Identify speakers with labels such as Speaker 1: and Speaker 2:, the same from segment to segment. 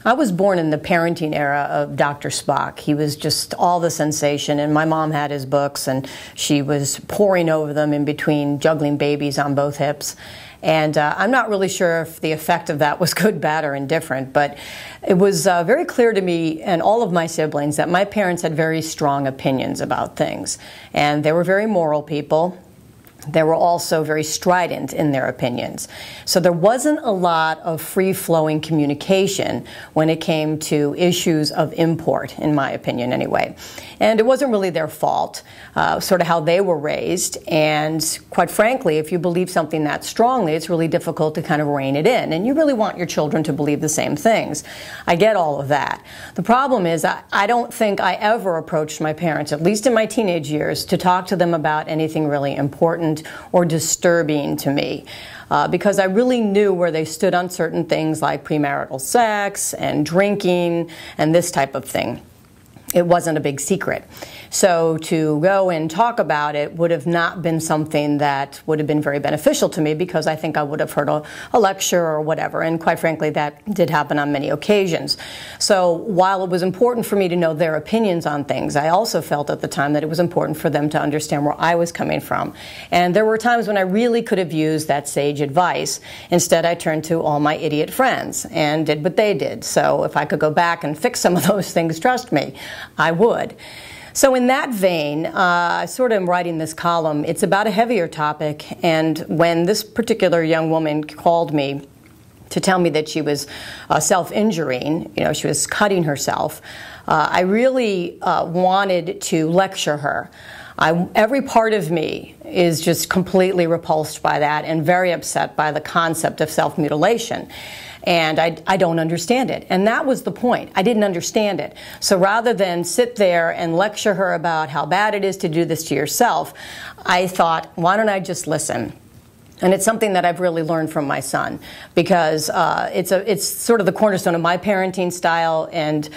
Speaker 1: I was born in the parenting era of Dr. Spock. He was just all the sensation, and my mom had his books, and she was poring over them in between juggling babies on both hips. And I'm not really sure if the effect of that was good, bad, or indifferent, but it was very clear to me and all of my siblings that my parents had very strong opinions about things. And they were very moral people. They were also very strident in their opinions. So there wasn't a lot of free-flowing communication when it came to issues of import, in my opinion anyway. And it wasn't really their fault, sort of how they were raised. And quite frankly, if you believe something that strongly, it's really difficult to kind of rein it in. And you really want your children to believe the same things. I get all of that. The problem is I don't think I ever approached my parents, at least in my teenage years, to talk to them about anything really important or disturbing to me, because I really knew where they stood on certain things like premarital sex and drinking and this type of thing. It wasn't a big secret. So to go and talk about it would have not been something that would have been very beneficial to me, because I think I would have heard a lecture or whatever. And quite frankly, that did happen on many occasions. So while it was important for me to know their opinions on things, I also felt at the time that it was important for them to understand where I was coming from. And there were times when I really could have used that sage advice. Instead, I turned to all my idiot friends and did what they did. So if I could go back and fix some of those things, trust me, I would. So in that vein, I sort of am writing this column. It's about a heavier topic, and when this particular young woman called me to tell me that she was self-injuring, she was cutting herself, I really wanted to lecture her. Every part of me is just completely repulsed by that and very upset by the concept of self-mutilation. And I don't understand it. And that was the point. I didn't understand it. So rather than sit there and lecture her about how bad it is to do this to yourself, I thought, why don't I just listen? And it's something that I've really learned from my son, because it's sort of the cornerstone of my parenting style, and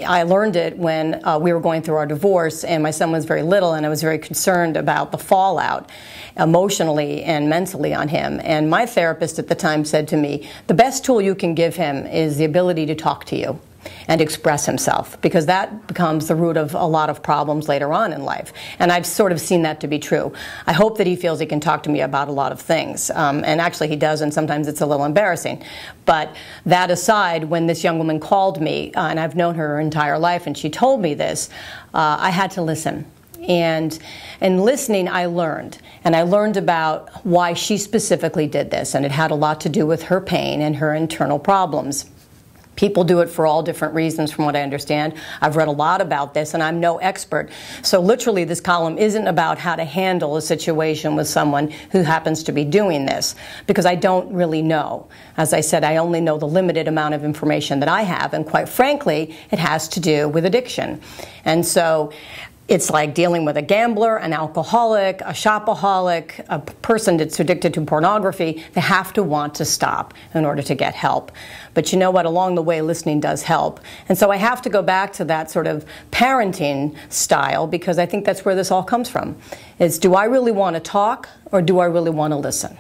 Speaker 1: I learned it when we were going through our divorce, and my son was very little, and I was very concerned about the fallout emotionally and mentally on him. And my therapist at the time said to me, the best tool you can give him is the ability to talk to you and express himself, because that becomes the root of a lot of problems later on in life. And I've sort of seen that to be true. I hope that he feels he can talk to me about a lot of things. And actually he does, and sometimes it's a little embarrassing. But that aside, when this young woman called me, and I've known her entire life, and she told me this, I had to listen. And in listening, I learned. And I learned about why she specifically did this. And it had a lot to do with her pain and her internal problems. People do it for all different reasons, from what I understand. I've read a lot about this, and I'm no expert. So literally, this column isn't about how to handle a situation with someone who happens to be doing this, because I don't really know. As I said, I only know the limited amount of information that I have, and quite frankly, it has to do with addiction. And so it's like dealing with a gambler, an alcoholic, a shopaholic, a person that's addicted to pornography. They have to want to stop in order to get help. But you know what? Along the way, listening does help. And so I have to go back to that sort of parenting style, because I think that's where this all comes from. Is, do I really want to talk, or do I really want to listen?